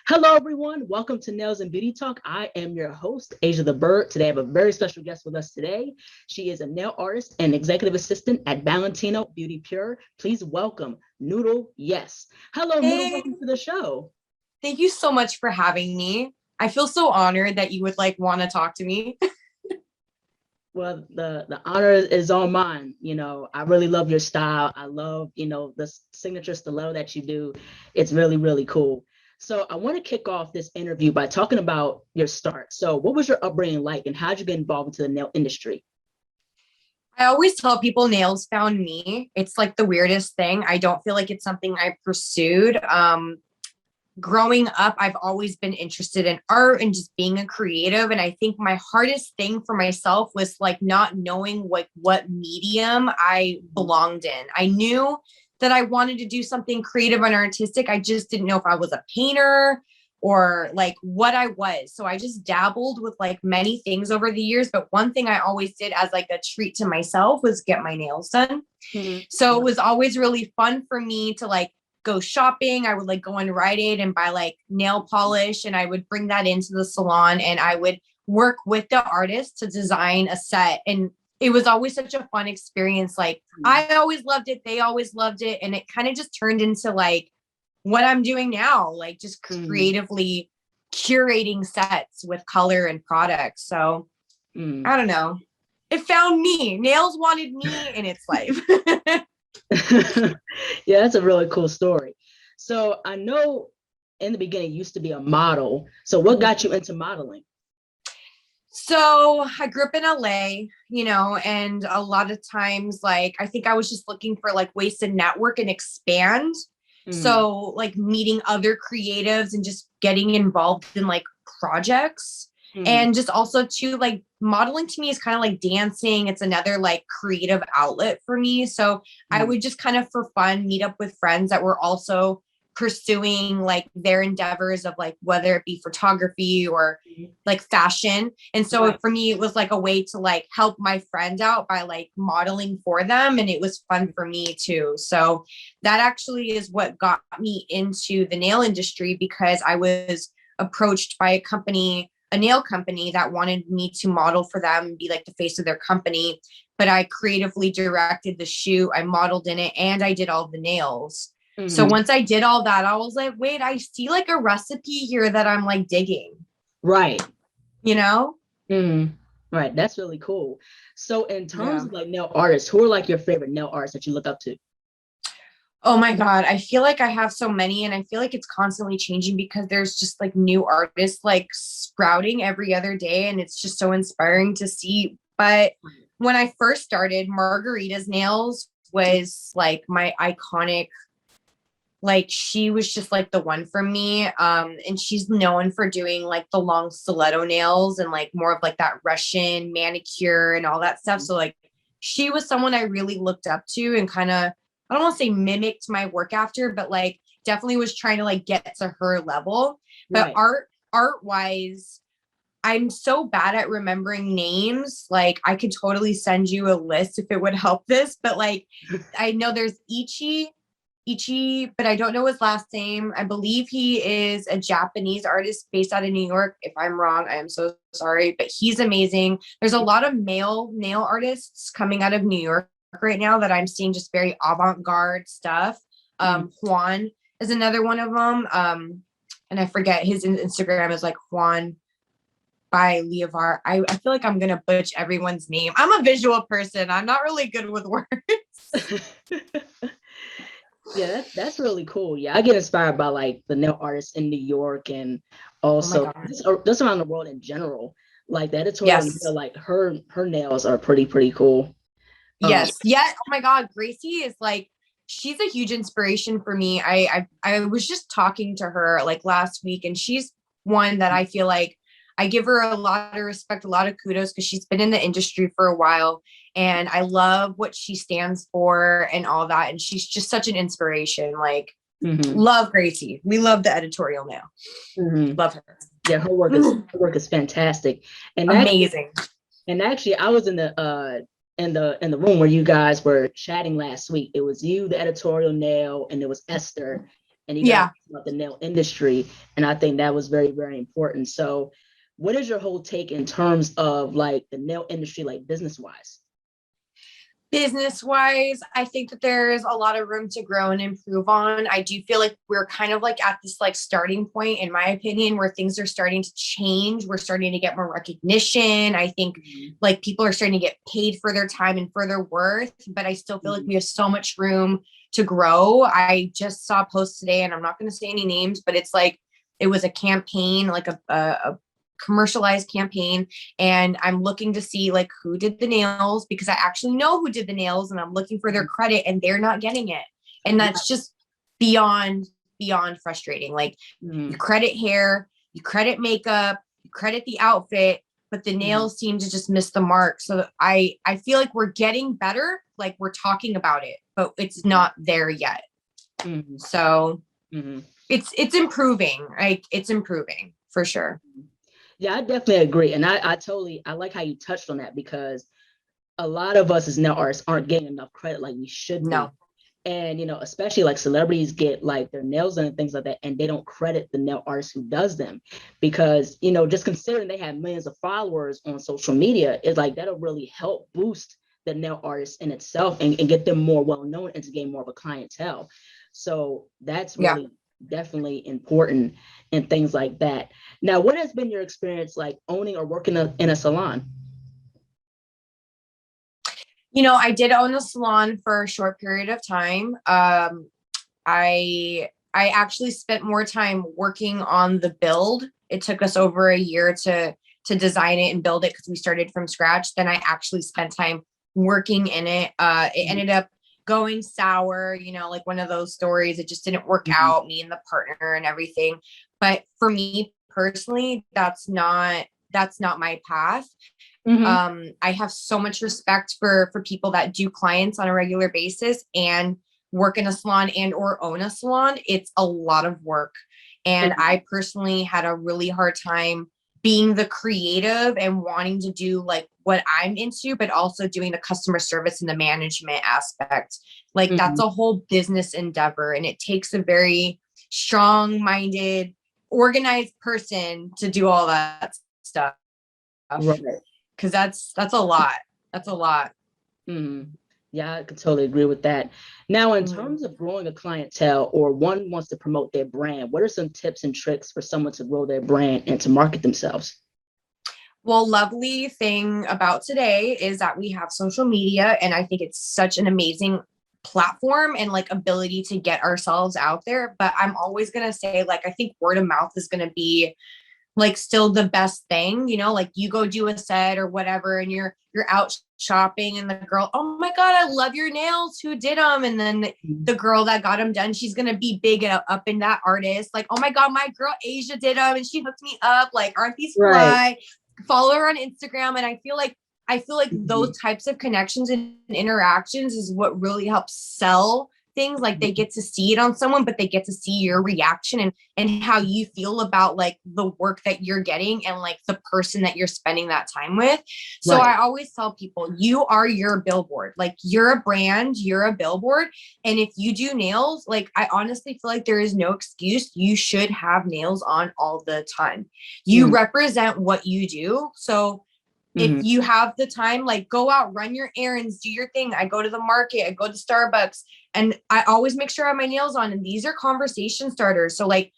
Hello, everyone. Welcome to Nails and Beauty Talk. I am your host, Asia the Bird. Today, I have a very special guest with us today. She is a nail artist and executive assistant at Valentino Beauty Pure. Please welcome Noodle Yess. Hello, Noodle. Hey, Welcome to the show. thank you so much for having me. I feel so honored that you would want to talk to me. Well, the honor is all mine. I really love your style. I love, the signature stiletto that you do. It's really, really cool. So I want to kick off this interview by talking about your start. So what was your upbringing like and how'd you get involved into the nail industry? I always tell people nails found me. It's like the weirdest thing. I don't feel like it's something I pursued. Growing up, I've always been interested in art and just being a creative. And I think my hardest thing for myself was not knowing what medium I belonged in. I knew that I wanted to do something creative and artistic. I just didn't know if I was a painter or what I was. So I just dabbled with many things over the years. But one thing I always did as a treat to myself was get my nails done. Mhm. So it was always really fun for me to go shopping. I would go on Rite Aid and buy nail polish, and I would bring that into the salon and I would work with the artist to design a set. And it was always such a fun experience. I always loved it. They always loved it. And it kind of just turned into what I'm doing now, just Mhm. creatively curating sets with color and products. So Mhm. I don't know. It found me. Nails wanted me in its life. Yeah, that's a really cool story. So I know in the beginning you used to be a model. So what got you into modeling? So I grew up in LA, and a lot of times, I think I was just looking for ways to network and expand. Mhm. So meeting other creatives and just getting involved in projects. Mhm. And just also too, modeling to me is kind of like dancing. It's another creative outlet for me. So I Mhm. would just kind of for fun meet up with friends that were also pursuing their endeavors of whether it be photography or fashion. And so Right. for me, it was a way to help my friend out by modeling for them. And it was fun for me too. So that actually is what got me into the nail industry, because I was approached by a nail company that wanted me to model for them and be the face of their company. But I creatively directed the shoot, I modeled in it, and I did all the nails. So Mhm. once I did all that, I was like, wait, I see a recipe here that I'm digging, Right. you know? Mhm. Right. That's really cool. So in terms Yeah. of nail artists, who are your favorite nail artists that you look up to? Oh my God. I feel like I have so many, and I feel like it's constantly changing because there's just new artists sprouting every other day. And it's just so inspiring to see. But when I first started, Margarita's nails was my iconic, she was just the one for me. And she's known for doing the long stiletto nails and more of that Russian manicure and all that stuff. So she was someone I really looked up to and kind of, I don't want to say mimicked my work after, but definitely was trying to get to her level. But Right. art wise, I'm so bad at remembering names. I could totally send you a list if it would help this, but I know there's Ichi, but I don't know his last name. I believe he is a Japanese artist based out of New York. If I'm wrong, I am so sorry, but he's amazing. There's a lot of male nail artists coming out of New York right now that I'm seeing just very avant-garde stuff. Mhm. Juan is another one of them. And I forget his Instagram is Juan by Leovar. I feel like I'm gonna butch everyone's name. I'm a visual person. I'm not really good with words. Yeah, that's really cool. Yeah, I get inspired by the nail artists in New York and Oh my also God. just around the world in general. Like the editorial nail, Yes. her nails are pretty cool. Um, Yes. Yeah. Oh my God. Gracie is she's a huge inspiration for me. I was just talking to her last week, and she's one that I feel I give her a lot of respect, a lot of kudos, because she's been in the industry for a while. And I love what she stands for and all that. And she's just such an inspiration. mhm, Love Gracie. We love the editorial now. mhm. Love her. Yeah, her work is fantastic. And actually, Amazing. I was in the room where you guys were chatting last week. It was you, the editorial nail, and it was Esther. and you guys about the nail industry. And I think that was very, very important. So what is your whole take in terms of like the nail industry, like business wise? Business wise, I think that there's a lot of room to grow and improve on. I do feel like we're kind of like at this like starting point, in my opinion, where things are starting to change. We're starting to get more recognition. I think like people are starting to get paid for their time and for their worth, but I still feel like we have so much room to grow. I just saw a post today, and I'm not going to say any names, but it's like, it was a campaign, like a commercialized campaign, and I'm looking to see like who did the nails, because I actually know who did the nails, and I'm looking for their credit, and they're not getting it. And that's just beyond frustrating. Like you credit hair, you credit makeup, you credit the outfit, but the nails seem to just miss the mark. So I feel like we're getting better, like we're talking about it, but it's not there yet. So it's improving. Like it's improving for sure. Yeah, I definitely agree. And I like how you touched on that, because a lot of us as nail artists aren't getting enough credit like we should be. And, you know, especially like celebrities get like their nails done and things like that, and they don't credit the nail artist who does them, because, you know, just considering they have millions of followers on social media, it's like that'll really help boost the nail artist in itself, and get them more well known and to gain more of a clientele. So that's really definitely important and things like that. Now, what has been your experience like owning or working in a salon? You know, I did own a salon for a short period of time. I actually spent more time working on the build. It took us over a year to design it and build it, because we started from scratch. Then I actually spent time working in it. It ended up going sour, you know, like one of those stories. It just didn't work out, me and the partner and everything. But for me personally, that's not my path. I have so much respect for people that do clients on a regular basis and work in a salon and or own a salon. It's a lot of work. And I personally had a really hard time being the creative and wanting to do like what I'm into, but also doing the customer service and the management aspect. Like that's a whole business endeavor, and it takes a very strong-minded, organized person to do all that stuff. Right. Because that's a lot. That's a lot. Yeah, I could totally agree with that. Now, in terms of growing a clientele, or one wants to promote their brand, what are some tips and tricks for someone to grow their brand and to market themselves? Well, lovely thing about today is that we have social media, and I think it's such an amazing platform and like ability to get ourselves out there. But I'm always going to say, like, I think word of mouth is going to be like still the best thing, you know, like you go do a set or whatever, and you're out shopping, and the girl, oh my God, I love your nails. Who did them? And then the girl that got them done, she's going to be big up in that artist. Like, oh my God, my girl Asia did them and she hooked me up. Like, aren't these fly? Follow her on Instagram. And I feel like those types of connections and interactions is what really helps sell things. Like they get to see it on someone, but they get to see your reaction and how you feel about like the work that you're getting and like the person that you're spending that time with. So I always tell people, you are your billboard. Like you're a brand, you're a billboard. And if you do nails, like I honestly feel like there is no excuse. You should have nails on all the time. You represent what you do. So if you have the time, like go out, run your errands, do your thing. I go to the market, I go to Starbucks, and I always make sure I have my nails on. And these are conversation starters. So like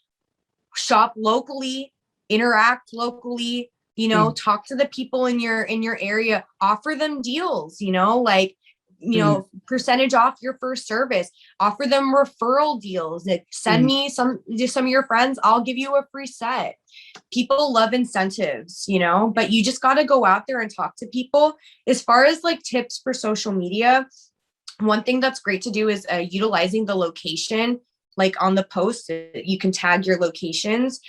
shop locally, interact locally, you know, talk to the people in your area, offer them deals, you know, like, you know, percentage off your first service, offer them referral deals. Like send me some of your friends, I'll give you a free set. People love incentives, you know, but you just got to go out there and talk to people. As far as like tips for social media, one thing that's great to do is utilizing the location. Like on the post, you can tag your locations,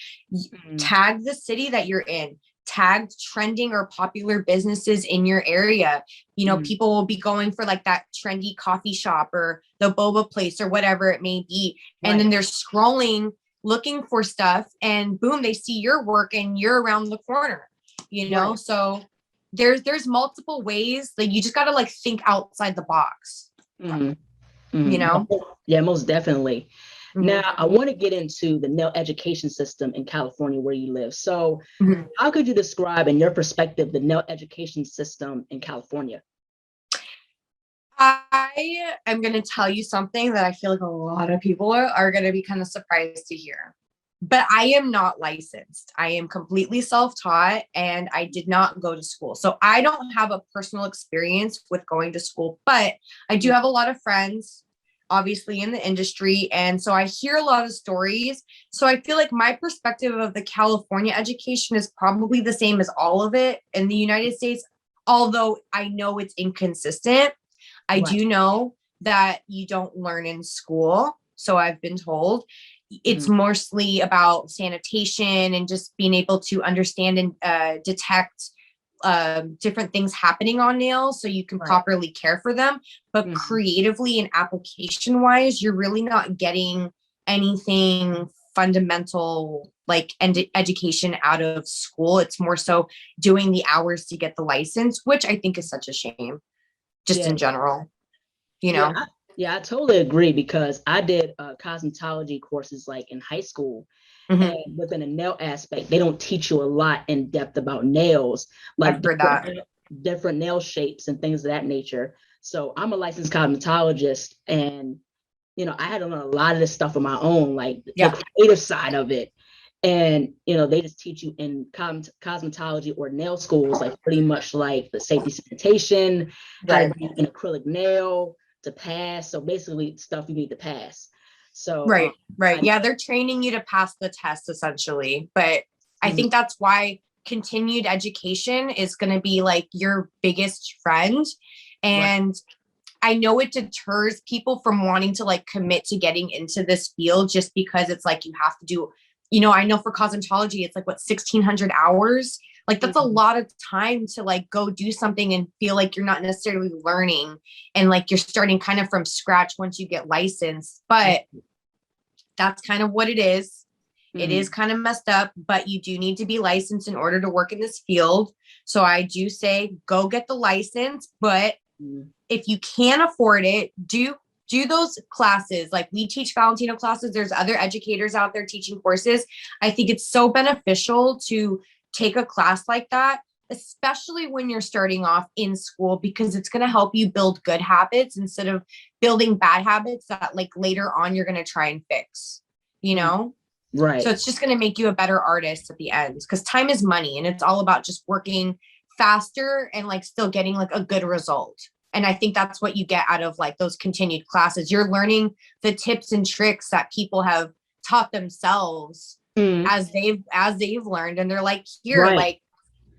tag the city that you're in, tag trending or popular businesses in your area. You know, people will be going for like that trendy coffee shop or the boba place or whatever it may be. And then they're scrolling, looking for stuff, and boom, they see your work and you're around the corner, you know? So there's multiple ways. Like you just got to like think outside the box, you know? Yeah, most definitely. Now, I want to get into the nail education system in California where you live. So, how could you describe, in your perspective, the nail education system in California? I am going to tell you something that I feel like a lot of people are going to be kind of surprised to hear. But I am not licensed. I am completely self-taught and I did not go to school. So I don't have a personal experience with going to school, but I do have a lot of friends, obviously, in the industry. And so I hear a lot of stories. So I feel like my perspective of the California education is probably the same as all of it in the United States, although I know it's inconsistent. I do know that you don't learn in school. So I've been told. It's mostly about sanitation and just being able to understand and detect different things happening on nails so you can properly care for them. But creatively and application wise, you're really not getting anything fundamental like education out of school. It's more so doing the hours to get the license, which I think is such a shame just in general, you know? Yeah, I totally agree because I did cosmetology courses like in high school. And within a nail aspect, they don't teach you a lot in depth about nails, like different nail shapes and things of that nature. So I'm a licensed cosmetologist and, I had to learn a lot of this stuff on my own, like the creative side of it. And, they just teach you in cosmetology or nail schools, like pretty much like the safety sanitation, how to do an acrylic nail, to pass. So basically stuff you need to pass. So yeah, they're training you to pass the test essentially, but I think that's why continued education is going to be like your biggest friend. And I know it deters people from wanting to like commit to getting into this field just because it's like you have to do, I know for cosmetology it's like 1,600 hours. Like that's a lot of time to like go do something and feel like you're not necessarily learning and like you're starting kind of from scratch once you get licensed. But that's kind of what it is. It is kind of messed up, but you do need to be licensed in order to work in this field. So I do say go get the license, but if you can't afford it, do those classes. Like we teach Valentino classes. There's other educators out there teaching courses. I think it's so beneficial to take a class like that, especially when you're starting off in school, because it's going to help you build good habits instead of building bad habits that like later on you're going to try and fix, Right. So it's just going to make you a better artist at the end because time is money and it's all about just working faster and like still getting like a good result. And I think that's what you get out of like those continued classes. You're learning the tips and tricks that people have taught themselves as they've learned. And they're like, here, like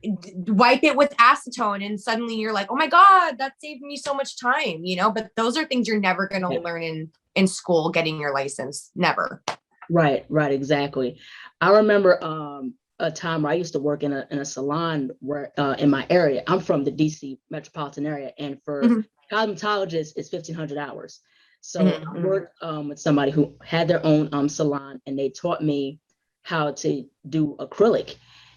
wipe it with acetone. And suddenly you're like, oh my God, that saved me so much time, but those are things you're never going to learn in school, getting your license. Never. Right. Exactly. I remember a time where I used to work in a salon where in my area. I'm from the DC metropolitan area, and for cosmetologists, it's 1,500 hours. So I worked with somebody who had their own salon, and they taught me how to do acrylic,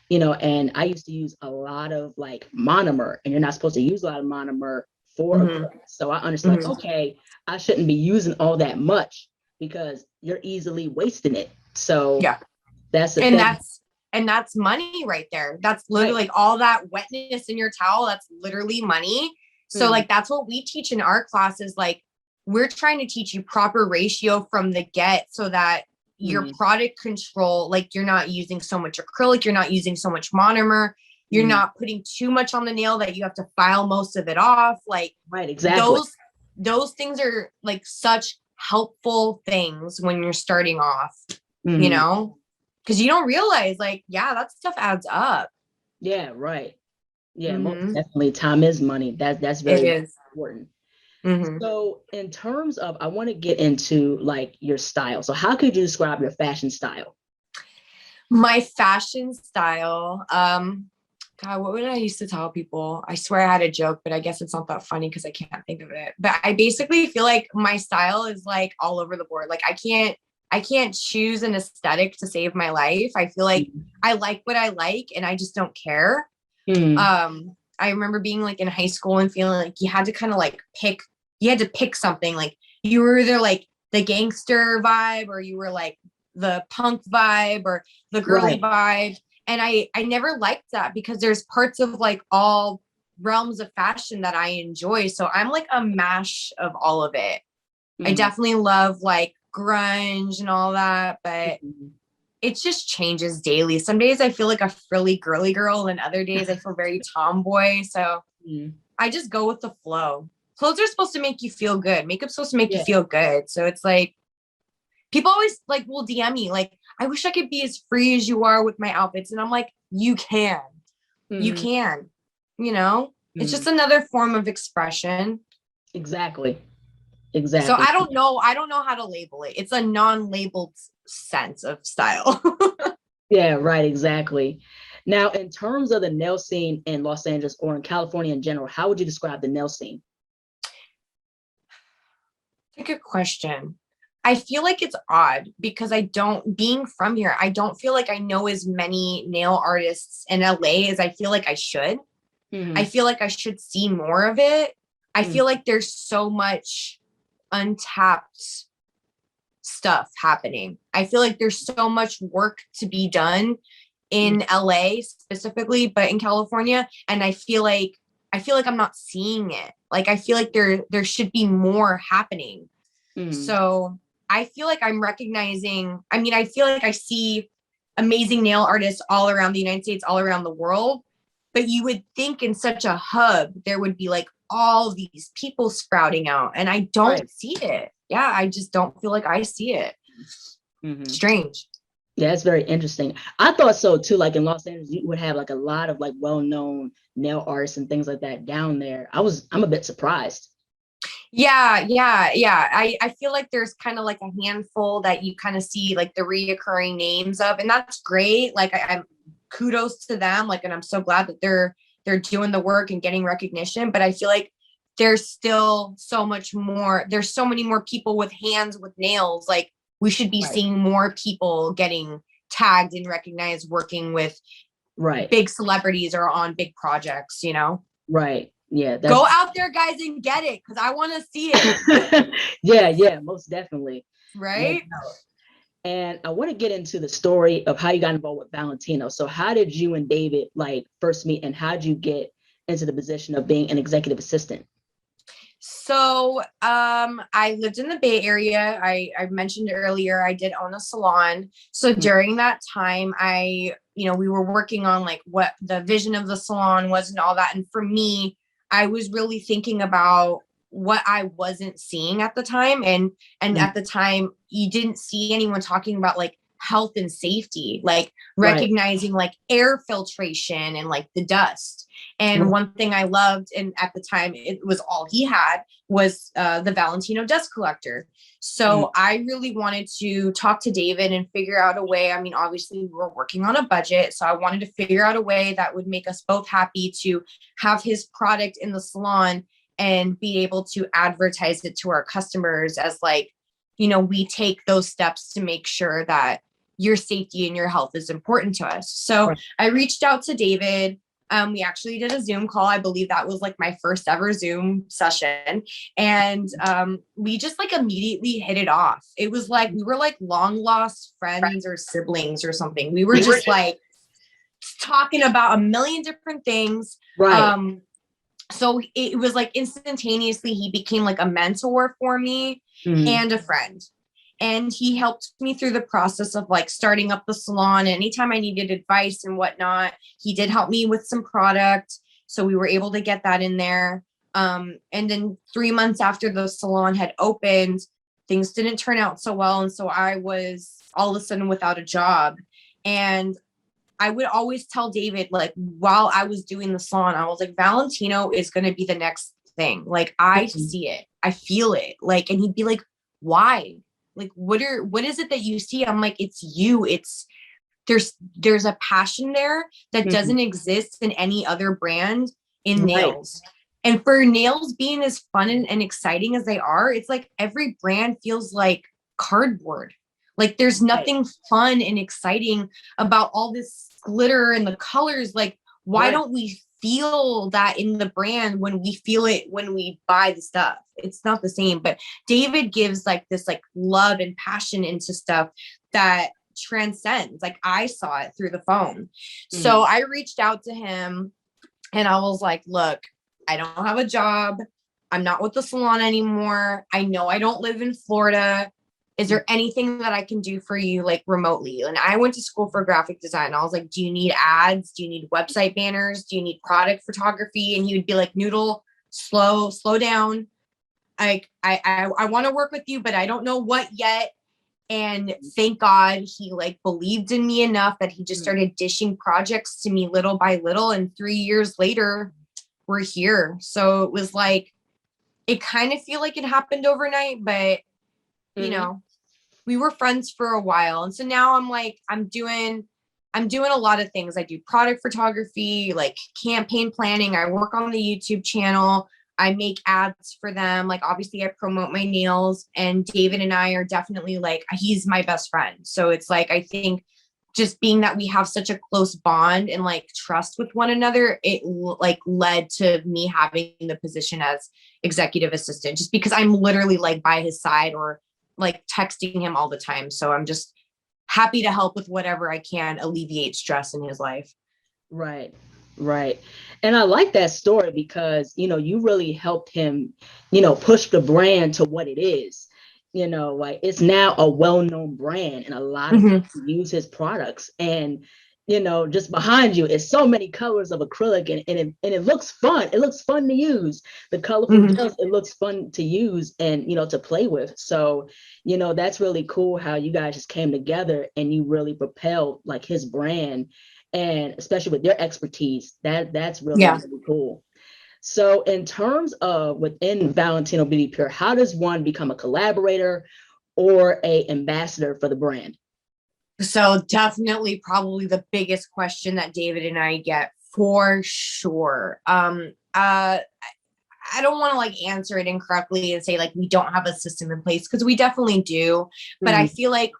and I used to use a lot of like monomer, and you're not supposed to use a lot of monomer for acrylic. So I understood, okay, I shouldn't be using all that much because you're easily wasting it. So that's the thing. That's money right there. That's literally like all that wetness in your towel. That's literally money. So like, that's what we teach in our classes. Like we're trying to teach you proper ratio from the get so that your product control, like you're not using so much acrylic, you're not using so much monomer, you're not putting too much on the nail that you have to file most of it off. Like exactly. Those things are like such helpful things when you're starting off, because you don't realize like, that stuff adds up. Yeah, right. Yeah, most definitely. Time is money. That's very important. So in terms of, I want to get into like your style. So how could you describe your fashion style? My fashion style, God, what would I used to tell people? I swear I had a joke, but I guess it's not that funny because I can't think of it. But I basically feel like my style is like all over the board. Like I can't choose an aesthetic to save my life. I feel like I like what I like and I just don't care. I remember being like in high school and feeling like you had to kind of like pick something. Like you were either like the gangster vibe, or you were like the punk vibe or the girly vibe. And I never liked that, because there's parts of like all realms of fashion that I enjoy. So I'm like a mash of all of it. I definitely love like grunge and all that, but it just changes daily. Some days I feel like a frilly girly girl, and other days I feel very tomboy. So I just go with the flow. Clothes are supposed to make you feel good. Makeup's supposed to make you feel good. So it's like, people always like will DM me like, I wish I could be as free as you are with my outfits. And I'm like, you can, you know, it's just another form of expression. Exactly. So I don't know how to label it. It's a non-labeled sense of style. Yeah, right. Exactly. Now, in terms of the nail scene in Los Angeles or in California in general, how would you describe the nail scene? That's a good question. I feel like it's odd because being from here, I don't feel like I know as many nail artists in LA as I feel like I should. I feel like I should see more of it. I feel like there's so much untapped stuff happening. I feel like there's so much work to be done in LA specifically, but in California. And I feel like I'm not seeing it. Like, I feel like there should be more happening. So I feel like I'm recognizing, I feel like I see amazing nail artists all around the United States, all around the world, but you would think in such a hub, there would be like all these people sprouting out, and I don't see it. Yeah. I just don't feel like I see it. Strange. Yeah, it's very interesting. I thought so too. Like in Los Angeles, you would have like a lot of like well-known nail artists and things like that down there. I'm a bit surprised. Yeah. I feel like there's kind of like a handful that you kind of see like the reoccurring names of, and that's great. Like I'm kudos to them. Like, and I'm so glad that they're doing the work and getting recognition. But I feel like there's still so much more. There's so many more people with hands with nails. Like, we should be seeing more people getting tagged and recognized working with big celebrities or on big projects, you know? Right. Yeah. Go out there, guys, and get it, because I want to see it. Yeah, most definitely. Right. And I want to get into the story of how you got involved with Valentino. So how did you and David like first meet, and how did you get into the position of being an executive assistant? So I lived in the Bay Area. I mentioned earlier, I did own a salon. So during that time, we were working on like what the vision of the salon was and all that. And for me, I was really thinking about what I wasn't seeing at the time. And at the time, you didn't see anyone talking about like health and safety, like recognizing like air filtration and like the dust. And one thing I loved, and at the time it was all he had, was the Valentino dust collector. So I really wanted to talk to David and figure out a way. I mean, obviously we were working on a budget, so I wanted to figure out a way that would make us both happy to have his product in the salon and be able to advertise it to our customers as like, we take those steps to make sure that your safety and your health is important to us. So I reached out to David. We actually did a Zoom call. I believe that was like my first ever Zoom session. And we just like immediately hit it off. It was like, we were like long lost friends or siblings or something. We were just like talking about a million different things. So it was like instantaneously, he became like a mentor for me and a friend. And he helped me through the process of like starting up the salon. And anytime I needed advice and whatnot, he did help me with some product. So we were able to get that in there. And then 3 months after the salon had opened, things didn't turn out so well. And so I was all of a sudden without a job. And I would always tell David, like, while I was doing the salon, I was like, Valentino is going to be the next thing. Like, I see it. I feel it. Like, and he'd be like, why? Like, what is it that you see? I'm like, it's you. There's a passion there that doesn't exist in any other brand in nails. And for nails being as fun and exciting as they are, it's like every brand feels like cardboard. Like, there's nothing fun and exciting about all this glitter and the colors. Like, why don't we feel that in the brand when we feel it when we buy the stuff. It's not the same, but David gives like this like love and passion into stuff that transcends. Like I saw it through the phone. So I reached out to him and I was like, look, I don't have a job. I'm not with the salon anymore. I know I don't live in Florida. Is there anything that I can do for you like remotely? And I went to school for graphic design. I was like, do you need ads? Do you need website banners? Do you need product photography? And he would be like, Noodle, slow down. I want to work with you, but I don't know what yet. And thank God he like believed in me enough that he just started dishing projects to me little by little. And 3 years later, we're here. So it was like, it kind of feel like it happened overnight, but you know, we were friends for a while. And so now I'm like, I'm doing a lot of things. I do product photography, like campaign planning. I work on the YouTube channel. I make ads for them. Like, obviously I promote my nails, and David and I are definitely like, he's my best friend. So it's like, I think just being that we have such a close bond and like trust with one another, it like led to me having the position as executive assistant, just because I'm literally like by his side or like texting him all the time. So I'm just happy to help with whatever I can alleviate stress in his life. Right. And I like that story because, you really helped him, push the brand to what it is. Like it's now a well-known brand and a lot of people use his products. And, just behind you is so many colors of acrylic and it looks fun. It looks fun to use. The colorful gels, it looks fun to use and, to play with. So, that's really cool how you guys just came together and you really propelled like his brand. And especially with your expertise, that's really, really cool. So in terms of within Valentino Beauty Pure, how does one become a collaborator or a ambassador for the brand? So definitely probably the biggest question that David and I get for sure. I don't want to like answer it incorrectly and say like we don't have a system in place, because we definitely do. But I feel like,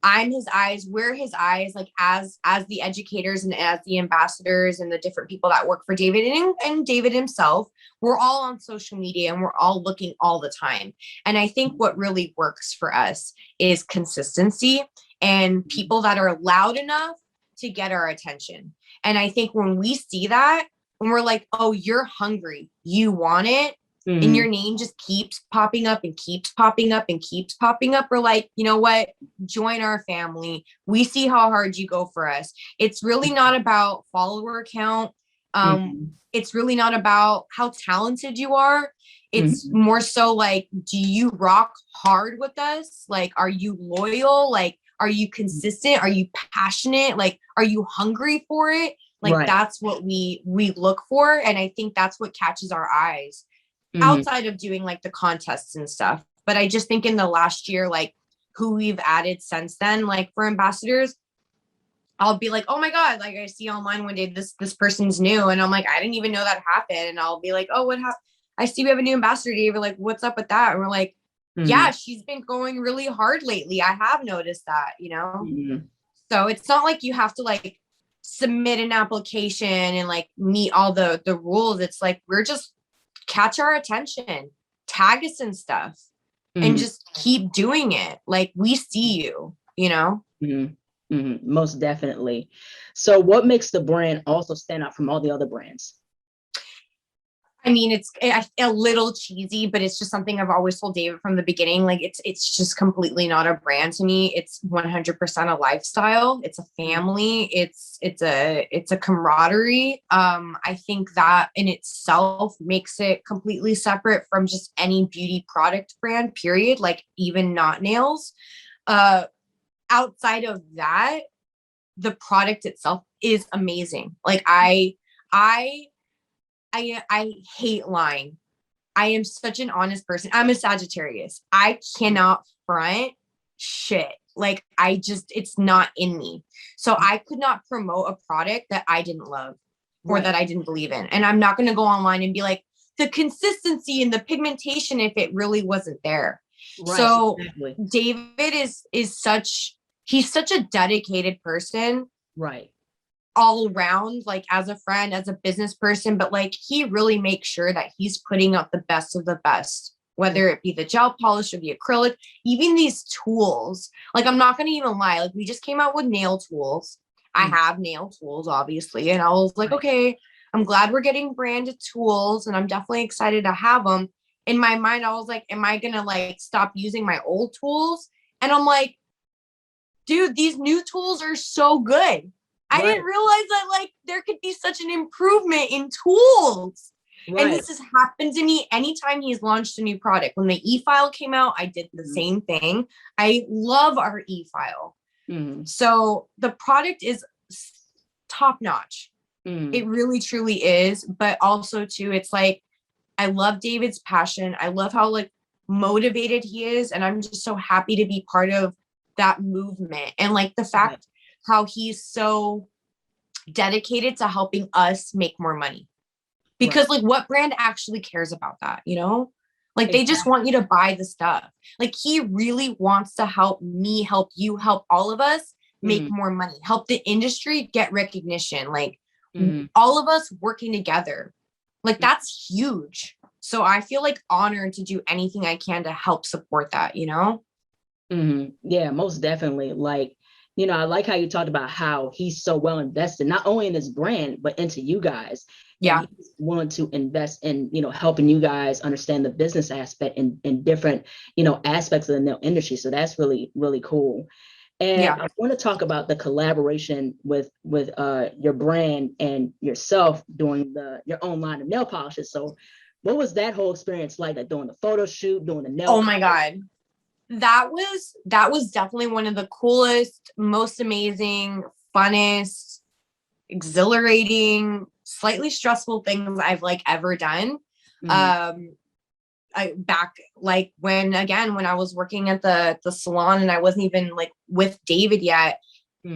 I'm his eyes, we're his eyes, like as the educators and as the ambassadors and the different people that work for David and David himself, we're all on social media and we're all looking all the time. And I think what really works for us is consistency and people that are loud enough to get our attention. And I think when we see that, when we're like, oh, you're hungry, you want it, and your name just keeps popping up and keeps popping up and keeps popping up, we're like, you know what? Join our family. We see how hard you go for us. It's really not about follower count. It's really not about how talented you are. It's more so like, do you rock hard with us? Like, are you loyal? Like, are you consistent? Are you passionate? Like, are you hungry for it? Like, that's what we look for. And I think that's what catches our eyes. Outside of doing like the contests and stuff. But I just think in the last year, like who we've added since then, like for ambassadors, I'll be like, oh my God, like I see online one day, this person's new. And I'm like, I didn't even know that happened. And I'll be like, oh, what happened? I see we have a new ambassador, David. Like, what's up with that? And we're like, yeah, she's been going really hard lately. I have noticed that, So it's not like you have to like submit an application and like meet all the rules. It's like, we're just catch our attention, tag us and stuff, and just keep doing it. Like we see you, Most definitely. So what makes the brand also stand out from all the other brands? I mean, it's a little cheesy, but it's just something I've always told David from the beginning. Like it's just completely not a brand to me. It's 100% a lifestyle. It's a family. It's a camaraderie. I think that in itself makes it completely separate from just any beauty product brand, period. Like even not nails. Outside of that, the product itself is amazing. Like I hate lying. I am such an honest person. I'm a Sagittarius. I cannot front shit. Like it's not in me. So I could not promote a product that I didn't love or that I didn't believe in. And I'm not going to go online and be like the consistency and the pigmentation if it really wasn't there. So exactly. David he's such a dedicated person. Right. all around, like as a friend, as a business person, but like he really makes sure that he's putting out the best of the best, whether it be the gel polish or the acrylic, even these tools. Like, I'm not going to even lie. Like, we just came out with nail tools. I have nail tools, obviously. And I was like, okay, I'm glad we're getting branded tools, and I'm definitely excited to have them. In my mind, I was like, am I going to like stop using my old tools? And I'm like, dude, these new tools are so good. I didn't realize that like there could be such an improvement in tools. And this has happened to me anytime he's launched a new product. When the e-file came out, I did the same thing. I love our e-file. So the product is top notch. It really, truly is. But also too, it's like, I love David's passion. I love how like motivated he is. And I'm just so happy to be part of that movement. And like the fact how he's so dedicated to helping us make more money. Because like what brand actually cares about that, you know? Like they just want you to buy the stuff. Like he really wants to help me, help you, help all of us make more money, help the industry get recognition. Like all of us working together. Like that's huge. So I feel like honored to do anything I can to help support that, you know? Yeah, most definitely. Like, you know, I like how you talked about how he's so well invested, not only in his brand, but into you guys. Yeah. And he's willing to invest in, you know, helping you guys understand the business aspect in different, you know, aspects of the nail industry. So that's really, really cool. And I want to talk about the collaboration with your brand and yourself doing your own line of nail polishes. So what was that whole experience like doing the photo shoot, doing the nail? Oh my God. That was definitely one of the coolest, most amazing, funnest, exhilarating, slightly stressful things I've like ever done. I back like when I was working at the salon and I wasn't even like with David yet,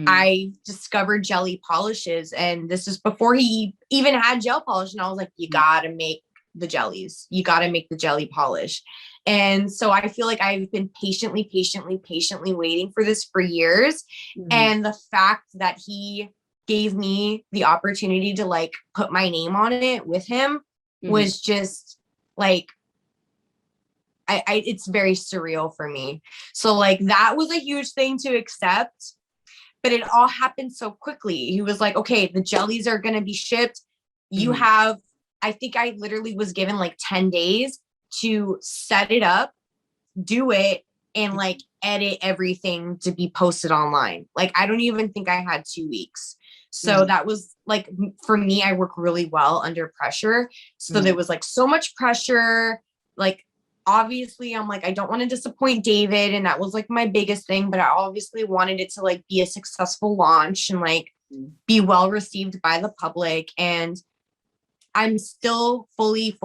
I discovered jelly polishes, and this is before he even had gel polish. And I was like, you gotta make the jellies. You gotta make the jelly polish. And so I feel like I've been patiently waiting for this for years. And the fact that he gave me the opportunity to like put my name on it with him was just like, it's very surreal for me. So like that was a huge thing to accept, but it all happened so quickly. He was like, okay, the jellies are going to be shipped. You have, I think I literally was given like 10 days to set it up, do it, and like edit everything to be posted online. Like, I don't even think I had 2 weeks. So that was like, for me, I work really well under pressure. So there was like so much pressure. Like, obviously I'm like, I don't want to disappoint David. And that was like my biggest thing, but I obviously wanted it to like be a successful launch and like be well received by the public. And I'm still fully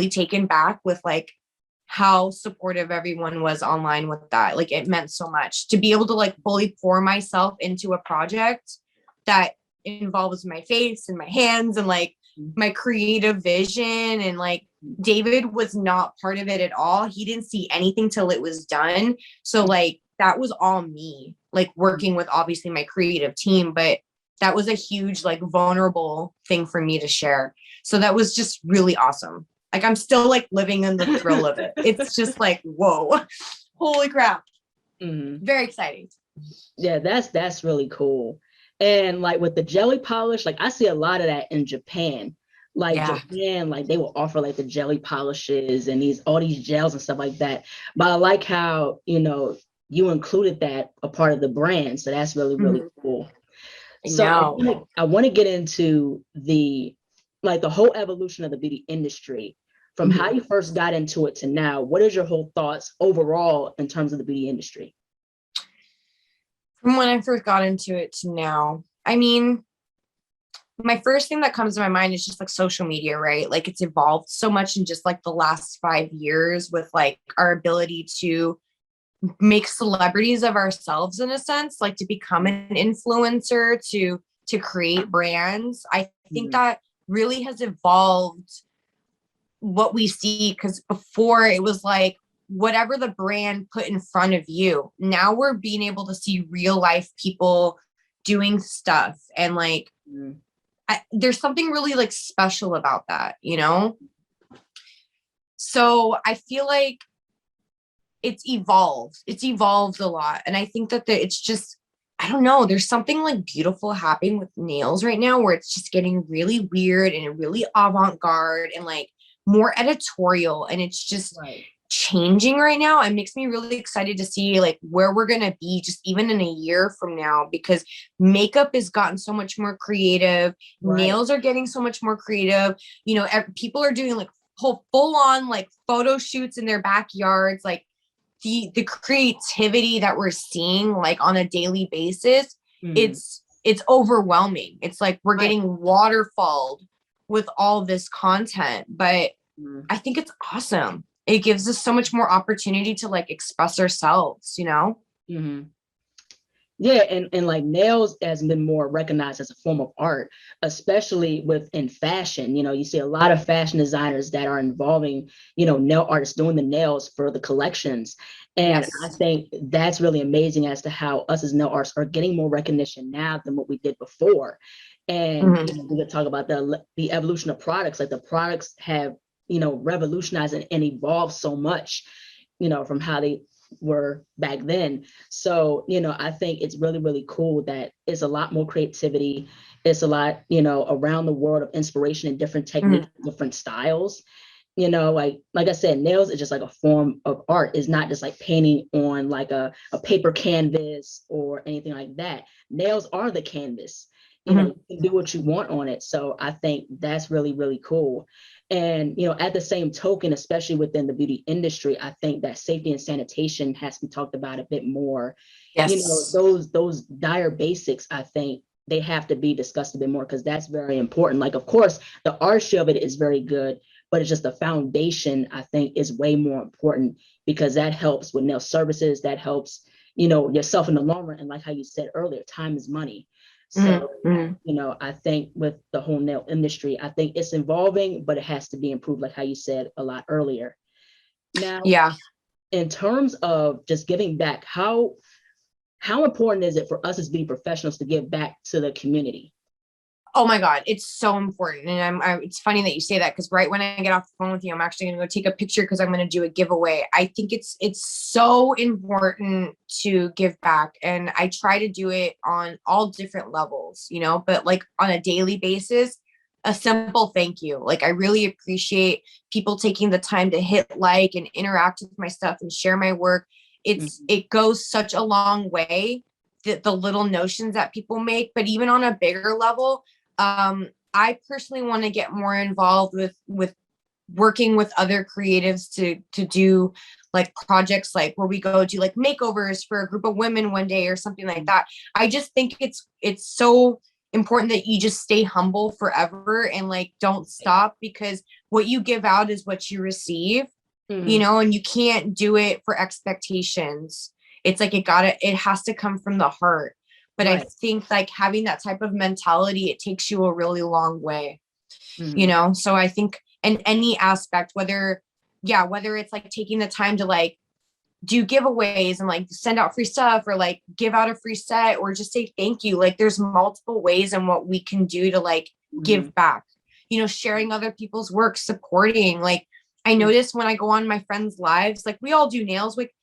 taken back with like how supportive everyone was online with that. Like it meant so much to be able to like fully pour myself into a project that involves my face and my hands and like my creative vision. And like David was not part of it at all. He didn't see anything till it was done. So like that was all me, like working with obviously my creative team, but that was a huge like vulnerable thing for me to share. So that was just really awesome. Like I'm still like living in the thrill of it. It's just like, whoa, holy crap. Very exciting. Yeah, that's really cool. And like with the jelly polish, like I see a lot of that in Japan. Like Japan, like they will offer like the jelly polishes and all these gels and stuff like that. But I like how, you know, you included that a part of the brand. So that's really, really cool. So I want to get into the whole evolution of the beauty industry from how you first got into it to now. What is your whole thoughts overall in terms of the beauty industry? From when I first got into it to now, I mean, my first thing that comes to my mind is just like social media, right? Like it's evolved so much in just like the last 5 years with like our ability to make celebrities of ourselves in a sense, like to become an influencer, to create brands. I think that really has evolved what we see, because before it was like whatever the brand put in front of you. Now we're being able to see real life people doing stuff and like Mhm. there's something really like special about that, you know? So I feel like it's evolved. It's evolved a lot. And I think that it's just, I don't know, there's something like beautiful happening with nails right now where it's just getting really weird and really avant-garde and like more editorial. And it's just Right. changing right now. It makes me really excited to see like where we're going to be just even in a year from now, because makeup has gotten so much more creative. Right. Nails are getting so much more creative. You know, people are doing like full on like photo shoots in their backyards. Like the creativity that we're seeing like on a daily basis, Mhm. it's overwhelming. It's like we're Right. getting waterfalled with all this content, but Mhm. I think it's awesome. It gives us so much more opportunity to like express ourselves, you know? Mhm. Yeah, and like nails has been more recognized as a form of art, especially within fashion. You know, you see a lot of fashion designers that are involving, nail artists doing the nails for the collections. And I Yes. think that's really amazing as to how us as nail artists are getting more recognition now than what we did before. And Mhm. we could talk about the evolution of products. Like the products have, revolutionized and evolved so much, from how they were back then. So, I think it's really, really cool that it's a lot more creativity. It's a lot, around the world of inspiration and different techniques, Mhm. different styles. Like I said, nails is just like a form of art. It's not just like painting on like a paper canvas or anything like that. Nails are the canvas. Mhm. You can do what you want on it. So I think that's really, really cool. And at the same token, especially within the beauty industry, I think that safety and sanitation has to be talked about a bit more. Yes. Those dire basics, I think they have to be discussed a bit more because that's very important. Like, of course, the artistry of it is very good, but it's just the foundation, I think, is way more important because that helps with nail services, that helps, yourself in the long run. And like how you said earlier, time is money. Mhm. So, Mhm. I think with the whole nail industry, I think it's evolving, but it has to be improved, like how you said a lot earlier. Now, Yeah. in terms of just giving back, how important is it for us as beauty professionals to give back to the community? Oh my God, it's so important. And it's funny that you say that because right when I get off the phone with you, I'm actually going to go take a picture because I'm going to do a giveaway. I think it's so important to give back. And I try to do it on all different levels, you know, but like on a daily basis, a simple thank you. Like I really appreciate people taking the time to hit like and interact with my stuff and share my work. Mhm. It goes such a long way, the little notions that people make, but even on a bigger level, I personally want to get more involved with working with other creatives to do like projects like where we go do like makeovers for a group of women one day or something like that. I just think it's so important that you just stay humble forever and like don't stop, because what you give out is what you receive, you Mhm. know, and you can't do it for expectations. It's like it has to come from the heart. But I Right. think like having that type of mentality, it takes you a really long way, you Mhm. know? So I think in any aspect, whether it's like taking the time to like do giveaways and like send out free stuff or like give out a free set or just say thank you. Like there's multiple ways in what we can do to like Mhm. give back, you know, sharing other people's work, supporting. Like I Mhm. notice when I go on my friends' lives, like we all do nails. Like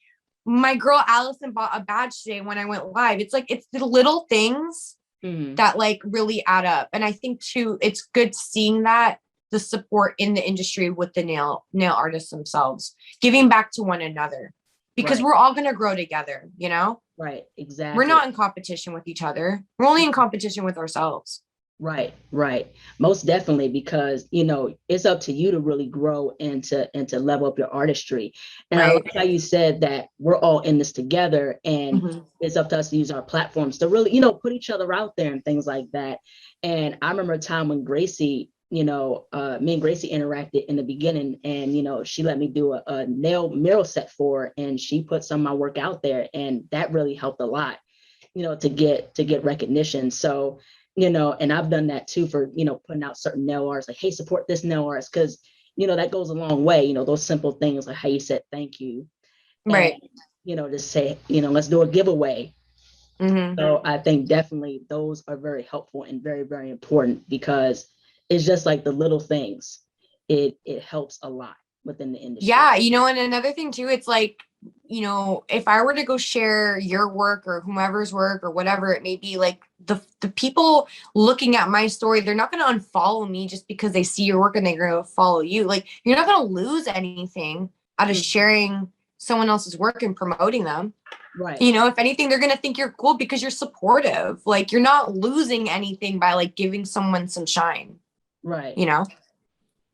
my girl Allison bought a badge today when I went live. It's the little things Mhm. that like really add up. And I think too, it's good seeing that the support in the industry with the nail artists themselves, giving back to one another, because Right. we're all going to grow together, you know? Right. We're Exactly. not in competition with each other. We're only in competition with ourselves. Right, right. Most definitely, because it's up to you to really grow and to level up your artistry. And I Right. like how you said that we're all in this together, and Mm-hmm. it's up to us to use our platforms to really, put each other out there and things like that. And I remember a time when Gracie, me and Gracie interacted in the beginning, and she let me do a nail mural set for her, and she put some of my work out there, and that really helped a lot, to get recognition. So, and I've done that too for, putting out certain nail artists, like, hey, support this nail artist, because, that goes a long way, those simple things like how you said thank you. And, Right. just say, let's do a giveaway. So I think definitely those are very helpful and very, very important, because it's just like the little things. It helps a lot within the industry. Yeah, and another thing too, it's like, if I were to go share your work or whomever's work or whatever it may be, like the people looking at my story, they're not going to unfollow me just because they see your work and they're going to follow you. Like, you're not going to lose anything out of sharing someone else's work and promoting them. Right. If anything, they're going to think you're cool because you're supportive. Like, you're not losing anything by like giving someone some shine. Right.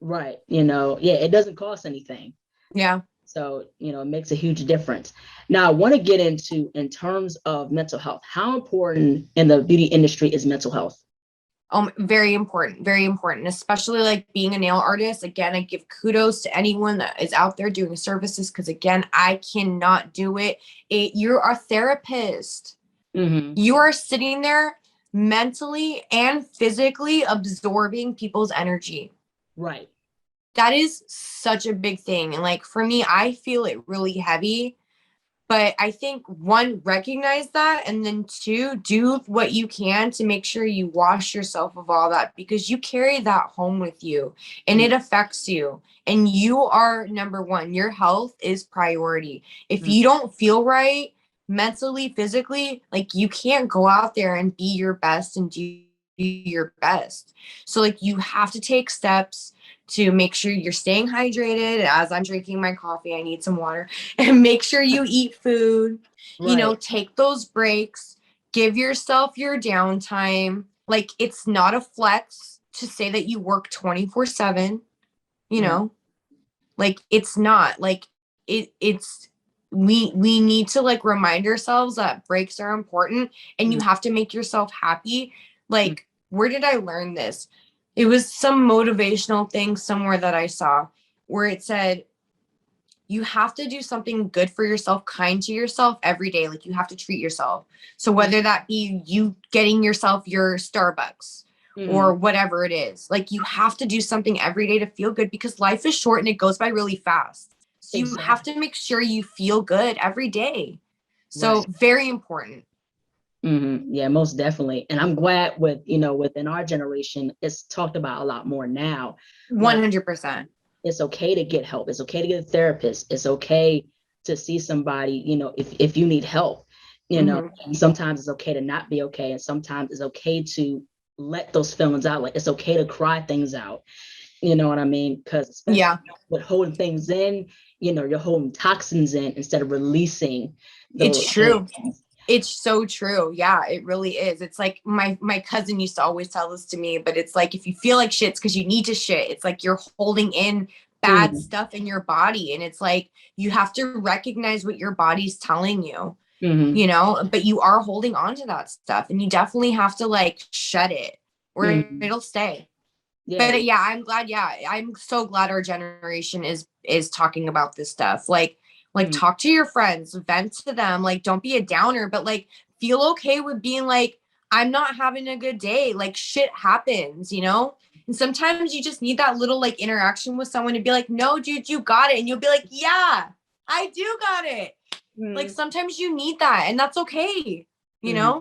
Right. Yeah, it doesn't cost anything. Yeah. So, it makes a huge difference. Now, I want to get into, in terms of mental health, how important in the beauty industry is mental health? Very important, especially like being a nail artist. Again, I give kudos to anyone that is out there doing services, because again, I cannot do it. You're a therapist. You are sitting there mentally and physically absorbing people's energy. Right. That is such a big thing. And like, for me, I feel it really heavy. But I think, one, recognize that, and then two, do what you can to make sure you wash yourself of all that, because you carry that home with you and it affects you. And you are number one. Your health is priority. If you don't feel right mentally, physically, like, you can't go out there and be your best and do your best. So like, you have to take steps to make sure you're staying hydrated. As I'm drinking my coffee, I need some water. And make sure you eat food, take those breaks, give yourself your downtime. Like, it's not a flex to say that you work 24/7, like, it's not like it's, we need to like remind ourselves that breaks are important, and you have to make yourself happy. Like, where did I learn this? It was some motivational thing somewhere that I saw, where it said, you have to do something good for yourself, kind to yourself every day. Like, you have to treat yourself. So whether that be you getting yourself your Starbucks or whatever it is, like, you have to do something every day to feel good, because life is short and it goes by really fast. So you have to make sure you feel good every day. So very important. Yeah, most definitely. And I'm glad within our generation, it's talked about a lot more now. 100%. It's okay to get help. It's okay to get a therapist. It's okay to see somebody, if you need help, and sometimes it's okay to not be okay. And sometimes it's okay to let those feelings out. Like, it's okay to cry things out. You know what I mean? Because with holding things in, you're holding toxins in instead of releasing those. It's true. It's so true. Yeah, it really is. It's like my cousin used to always tell this to me, but it's like, if you feel like shit, it's because you need to shit. It's like you're holding in bad stuff in your body. And it's like, you have to recognize what your body's telling you, but you are holding on to that stuff, and you definitely have to like shed it, or it'll stay. But yeah, I'm glad. Yeah, I'm so glad our generation is talking about this stuff. Like, talk to your friends, vent to them. Like, don't be a downer, but like, feel okay with being like, I'm not having a good day. Like, shit happens, And sometimes you just need that little like interaction with someone to be like, no, dude, you got it. And you'll be like, yeah, I do got it. Like, sometimes you need that, and that's okay, Yeah,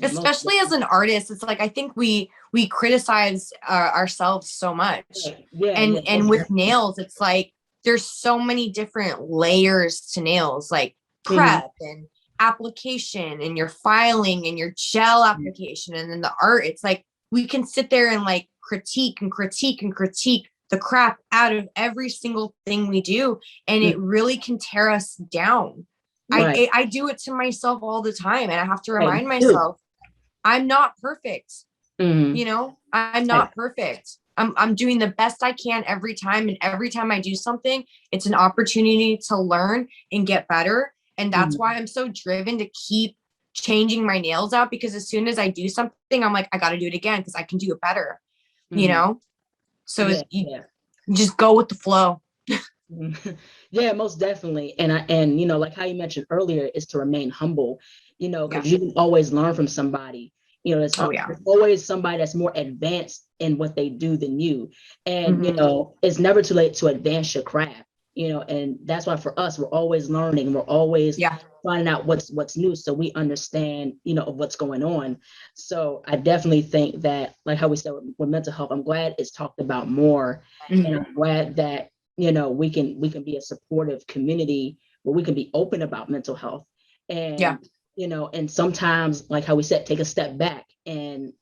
especially as an artist. It's like, I think we criticize ourselves so much. And with nails, it's like, there's so many different layers to nails, like prep and application and your filing and your gel application, and then the art. It's like, we can sit there and like critique the crap out of every single thing we do, and it really can tear us down. I do it to myself all the time, and I have to remind myself, I'm not perfect. I'm not perfect. I'm doing the best I can every time. And every time I do something, it's an opportunity to learn and get better. And that's why I'm so driven to keep changing my nails out, because as soon as I do something, I'm like, I got to do it again, because I can do it better, So you just go with the flow. Yeah, most definitely. And like how you mentioned earlier, is to remain humble, because you can always learn from somebody. There's always somebody that's more advanced in what they do than you. And, it's never too late to advance your craft. and that's why for us, we're always learning, we're always Yeah. finding out what's new, so we understand, what's going on. So I definitely think that, like how we said with mental health, I'm glad it's talked about more, and I'm glad that we can be a supportive community where we can be open about mental health, and and sometimes, like how we said, take a step back and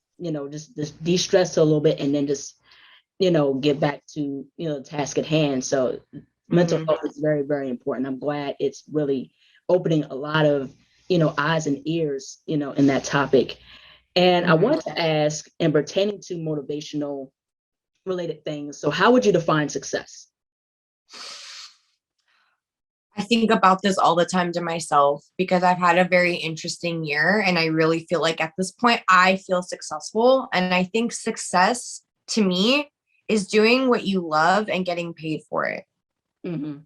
just de-stress a little bit, and then just get back to the task at hand. So mental health is very, very important. I'm glad it's really opening a lot of eyes and ears in that topic. And I wanted to ask, and pertaining to motivational related things, so how would you define success? I think about this all the time to myself because I've had a very interesting year, and I really feel like at this point I feel successful. And I think success to me is doing what you love and getting paid for it. And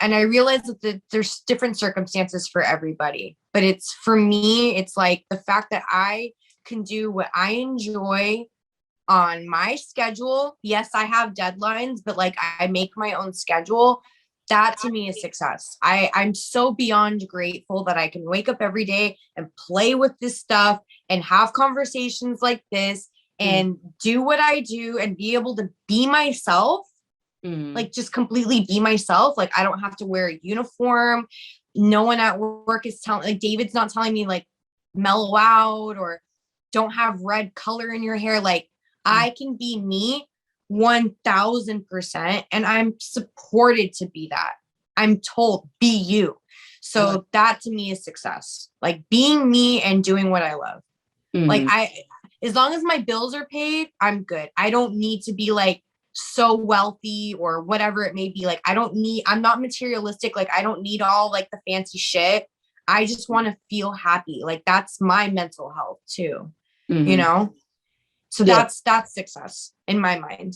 I realize that there's different circumstances for everybody, but it's, for me, it's like the fact that I can do what I enjoy on my schedule. Yes, I have deadlines, but like I make my own schedule. That to me is success. I'm so beyond grateful that I can wake up every day and play with this stuff and have conversations like this and do what I do and be able to be myself, like just completely be myself. Like I don't have to wear a uniform. No one at work is telling, like David's not telling me like mellow out or don't have red color in your hair. Like I can be me 1000%, and I'm supported to be that. I'm told, be you. So that to me is success. Like being me and doing what I love. Like as long as my bills are paid, I'm good. I don't need to be like so wealthy or whatever it may be. Like I'm not materialistic. Like I don't need all like the fancy shit. I just want to feel happy. Like that's my mental health too, So that's success in my mind.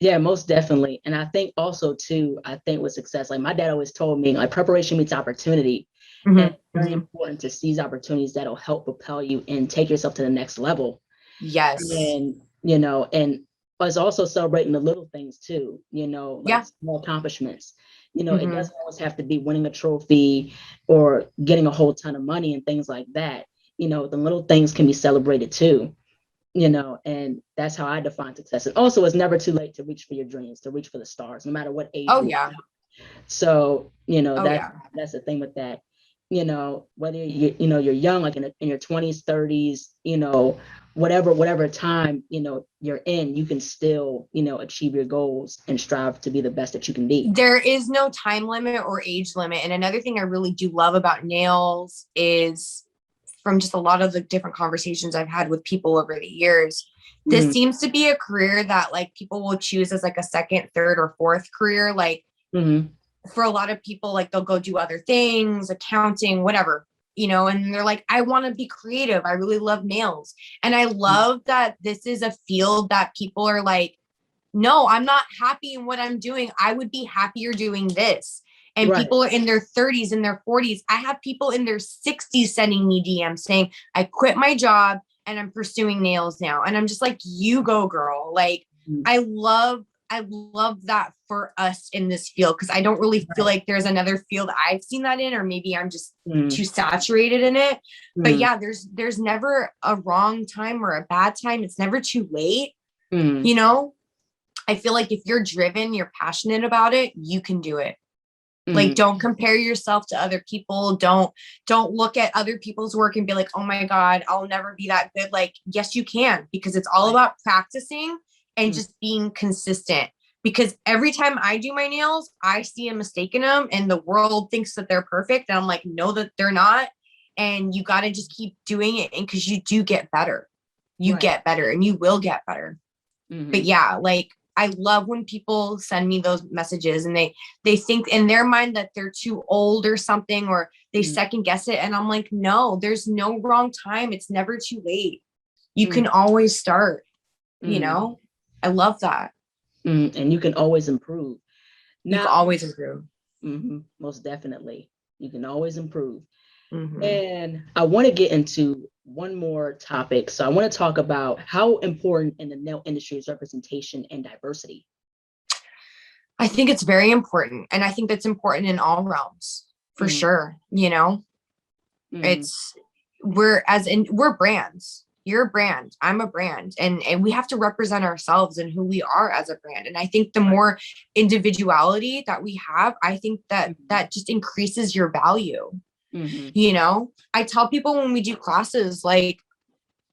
Yeah, most definitely. And I think also too, with success, like my dad always told me, like preparation meets opportunity. And it's very important to seize opportunities that'll help propel you and take yourself to the next level. Yes. And and it's also celebrating the little things too, like small accomplishments. It doesn't always have to be winning a trophy or getting a whole ton of money and things like that. The little things can be celebrated too. And that's how I define success. And also, it's never too late to reach for your dreams, to reach for the stars, no matter what age. So, that's the thing with that. Whether you're young, like in your 20s, 30s, whatever time, you're in, you can still, achieve your goals and strive to be the best that you can be. There is no time limit or age limit. And another thing I really do love about nails is, from just a lot of the different conversations I've had with people over the years, this seems to be a career that like people will choose as like a second, third, or fourth career. Like for a lot of people, like they'll go do other things, accounting, whatever, and they're like, I want to be creative. I really love nails. And I love that this is a field that people are like, no, I'm not happy in what I'm doing. I would be happier doing this. And people are in their 30s and their 40s. I have people in their 60s sending me DMs saying, I quit my job and I'm pursuing nails now. And I'm just like, you go, girl. Like, I love that for us in this field, because I don't really feel like there's another field I've seen that in, or maybe I'm just too saturated in it. But yeah, there's never a wrong time or a bad time. It's never too late. I feel like if you're driven, you're passionate about it, you can do it. Like, don't compare yourself to other people. Don't look at other people's work and be like, oh my God, I'll never be that good. Like, yes, you can, because it's all about practicing and just being consistent. Because every time I do my nails, I see a mistake in them and the world thinks that they're perfect. And I'm like, no, that they're not. And you got to just keep doing it. And because you do get better, you get better, and you will get better. But yeah, like, I love when people send me those messages and they think in their mind that they're too old or something, or they second guess it. And I'm like, no, there's no wrong time. It's never too late. You can always start, I love that. And you can always improve. You can always improve. Most definitely. You can always improve. And I want to get into one more topic. So I want to talk about how important in the nail industry is representation and diversity. I think it's very important. And I think that's important in all realms for sure. You know, it's, we're brands. You're a brand. I'm a brand. And we have to represent ourselves and who we are as a brand. And I think the more individuality that we have, I think that that just increases your value. You know, I tell people when we do classes, like,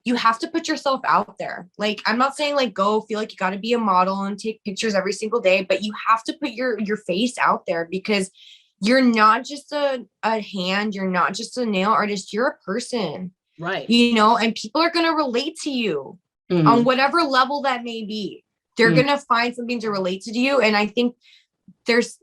you have to put yourself out there. Like, I'm not saying like go feel like you got to be a model and take pictures every single day, but you have to put your face out there, because you're not just a hand, you're not just a nail artist, you're a person. Right. You know, and people are going to relate to you on whatever level that may be. They're going to find something to relate to you. And I think there's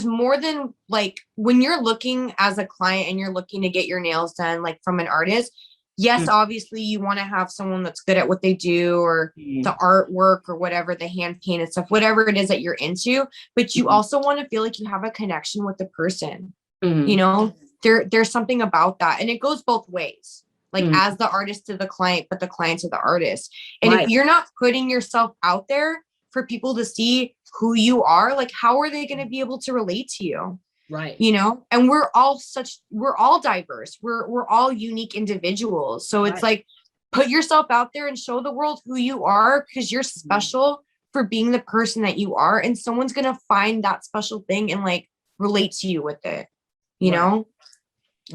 more than, like, when you're looking as a client and you're looking to get your nails done, like from an artist, yes, obviously you want to have someone that's good at what they do, or the artwork or whatever, the hand paint and stuff, whatever it is that you're into, but you also want to feel like you have a connection with the person. You know, there's something about that. And it goes both ways, like as the artist to the client, but the client to the artist. And if you're not putting yourself out there for people to see who you are, like, how are they going to be able to relate to you? Right. You know, and we're all diverse. We're all unique individuals. So it's like, put yourself out there and show the world who you are, because you're special for being the person that you are. And someone's going to find that special thing and like relate to you with it, you know?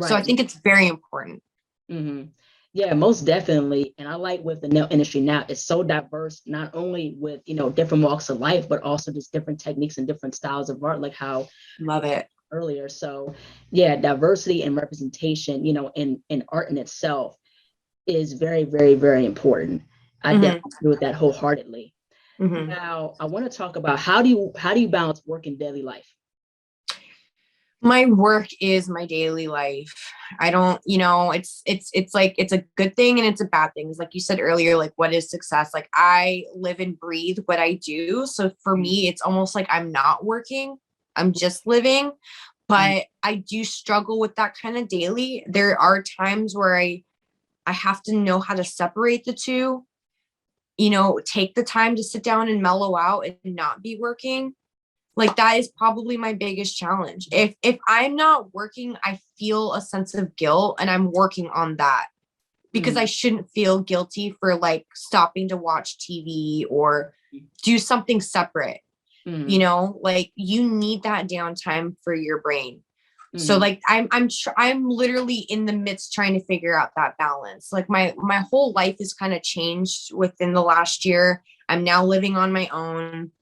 So I think it's very important. Yeah, most definitely. And I like with the nail industry now, it's so diverse, not only with, you know, different walks of life, but also just different techniques and different styles of art, like how love it earlier. So yeah, diversity and representation, you know, in art in itself is very, very, very important. I definitely agree with that wholeheartedly. Now, I want to talk about how do you balance work and daily life? My work is my daily life. I don't, you know, it's like, it's a good thing and it's a bad thing. It's like you said earlier, like, what is success? Like, I live and breathe what I do. So for me, it's almost like I'm not working, I'm just living. But I do struggle with that kind of daily. There are times where I have to know how to separate the two, you know, take the time to sit down and mellow out and not be working. Like, that is probably my biggest challenge. If I'm not working, I feel a sense of guilt, and I'm working on that, because I shouldn't feel guilty for like stopping to watch TV or do something separate. You know, like, you need that downtime for your brain. So like, I'm literally in the midst trying to figure out that balance. Like, my whole life has kind of changed within the last year. I'm now living on my own.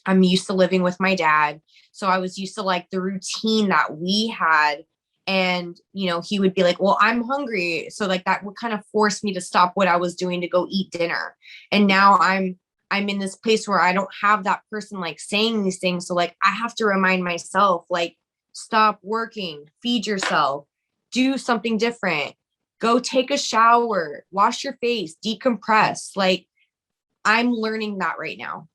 I'm used to living with my dad. So I was used to like the routine that we had. And, you know, he would be like, well, I'm hungry. So like, that would kind of force me to stop what I was doing to go eat dinner. And now I'm in this place where I don't have that person like saying these things. So like, I have to remind myself, like, stop working, feed yourself, do something different, go take a shower, wash your face, decompress. Like, I'm learning that right now.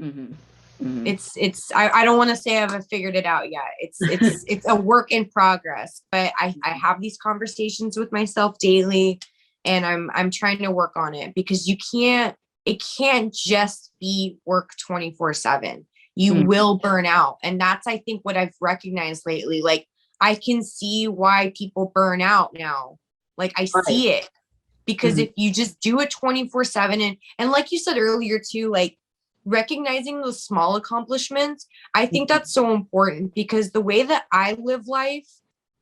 I don't want to say I haven't figured it out yet. It's a work in progress, but I have these conversations with myself daily, and I'm trying to work on it, because it can't just be work 24/7. You will burn out. And that's, I think, what I've recognized lately. Like, I can see why people burn out now. Like, I see it, because if you just do it 24/7, and like you said earlier too, like, recognizing those small accomplishments, I think that's so important, because the way that I live life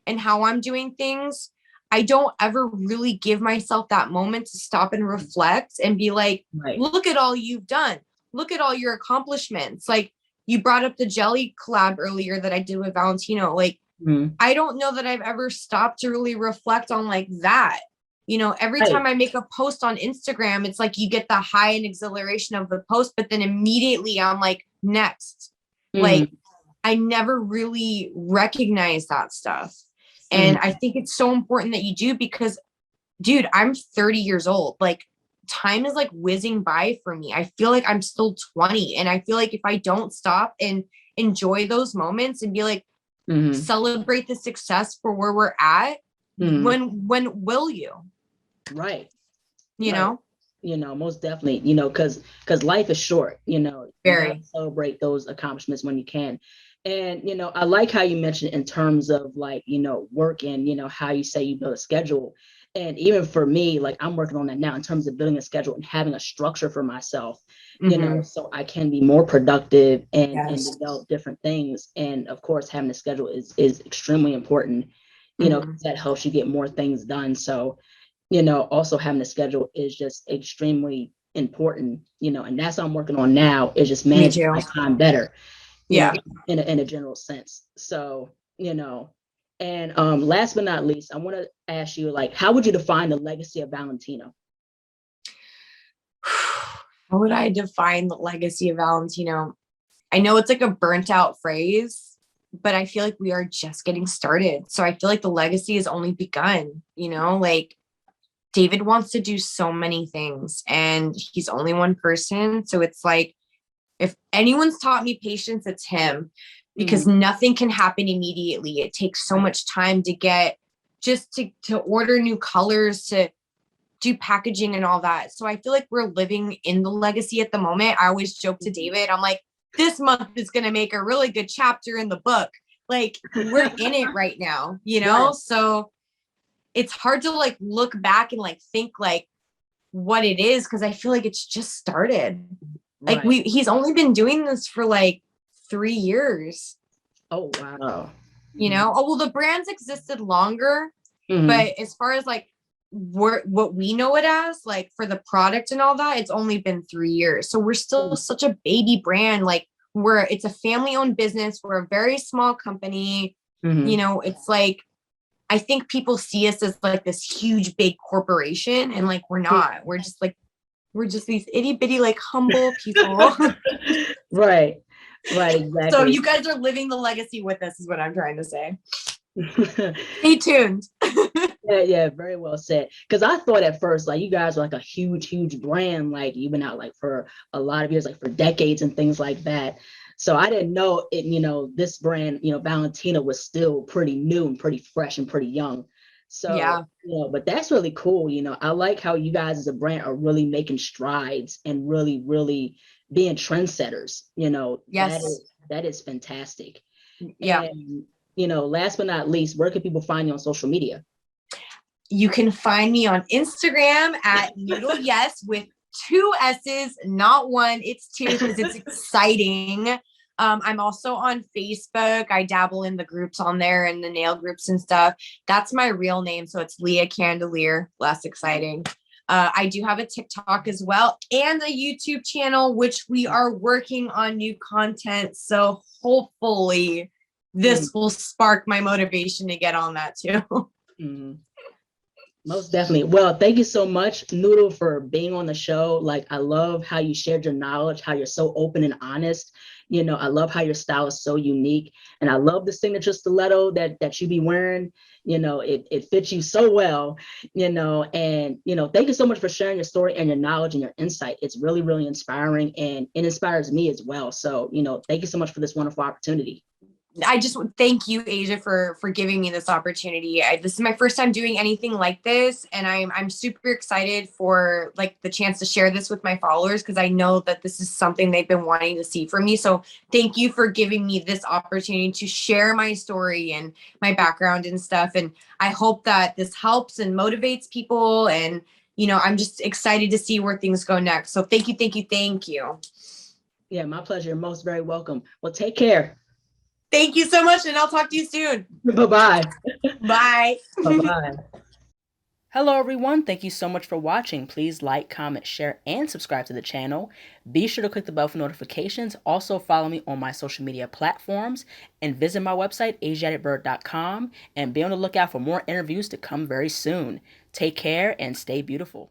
and how I'm doing things, I don't ever really give myself that moment to stop and reflect and be like, look at all you've done. Look at all your accomplishments. Like, you brought up the jelly collab earlier that I did with Valentino. Like, I don't know that I've ever stopped to really reflect on like that. You know, every time I make a post on Instagram, it's like you get the high and exhilaration of the post, but then immediately I'm like, next. Like, I never really recognize that stuff. And I think it's so important that you do, because, dude, I'm 30 years old. Like, time is like whizzing by for me. I feel like I'm still 20. And I feel like if I don't stop and enjoy those moments and be like, celebrate the success for where we're at, when will you? Right. You know? most definitely, because life is short, you gotta Very. celebrate those accomplishments when you can. And, I like how you mentioned in terms of like, work and, how you say you build a schedule. And even for me, like I'm working on that now in terms of building a schedule and having a structure for myself, Mhm. so I can be more productive and Yes. develop different things. And of course, having a schedule is extremely important, 'cause Mhm. that helps you get more things done. So, also having a schedule is just extremely important, and that's what I'm working on now is just Me managing too. my time better, you know, Yeah. in a general sense. So, and last but not least, I want to ask you, like, how would you define the legacy of Valentino? How would I define the legacy of Valentino? I know it's like a burnt out phrase, but I feel like we are just getting started. So I feel like the legacy has only begun, like David wants to do so many things and he's only one person. So it's like, if anyone's taught me patience, it's him because Mhm. nothing can happen immediately. It takes so Right. much time to get just to order new colors, to do packaging and all that. So I feel like we're living in the legacy at the moment. I always joke to Mhm. David, I'm like, this month is going to make a really good chapter in the book. Like we're in it right now, Right. So it's hard to like look back and like think like what it is because I feel like it's just started. Like Right. he's only been doing this for like 3 years, Oh, wow. Oh, well, the brands existed longer, Hmm. but as far as like what we know it as, like for the product and all that, it's only been 3 years. So we're still such a baby brand. Like it's a family owned business. We're a very small company. Hmm. It's like, I think people see us as like this huge, big corporation and like, we're not, we're just these itty bitty, like humble people. Right. Right. So Exactly. you guys are living the legacy with us is what I'm trying to say. Stay tuned. Yeah, yeah, very well said. Because I thought at first, like, you guys were like a huge, huge brand. Like, you've been out like for a lot of years, like for decades and things like that. So I didn't know it, this brand, Valentino was still pretty new and pretty fresh and pretty young. So, Yeah. but that's really cool. I like how you guys as a brand are really making strides and really, really being trendsetters. Yes. That is fantastic. Yeah. And, last but not least, where can people find you on social media? You can find me on Instagram at Noodle Yess with 2 S's, not one. It's 2 because it's exciting. I'm also on Facebook. I dabble in the groups on there and the nail groups and stuff. That's my real name. So it's Leah Candiliere, less exciting. I do have a TikTok as well and a YouTube channel, which we are working on new content. So hopefully this will spark my motivation to get on that too. Mm-hmm. Most definitely. Well, thank you so much, Noodle, for being on the show. Like, I love how you shared your knowledge, how you're so open and honest. I love how your style is so unique. And I love the signature stiletto that you be wearing. It fits you so well, and, thank you so much for sharing your story and your knowledge and your insight. It's really, really inspiring and it inspires me as well. So, thank you so much for this wonderful opportunity. I just thank you, Asia, for giving me this opportunity. This is my first time doing anything like this, and I'm super excited for like the chance to share this with my followers because I know that this is something they've been wanting to see from me. So thank you for giving me this opportunity to share my story and my background and stuff. And I hope that this helps and motivates people. And I'm just excited to see where things go next. So thank you, thank you, thank you. Yeah, my pleasure. Most very welcome. Well, take care. Thank you so much, and I'll talk to you soon. Bye-bye. Bye. Bye-bye. Hello, everyone. Thank you so much for watching. Please like, comment, share, and subscribe to the channel. Be sure to click the bell for notifications. Also, follow me on my social media platforms and visit my website, ASIATHABIRD.com, and be on the lookout for more interviews to come very soon. Take care and stay beautiful.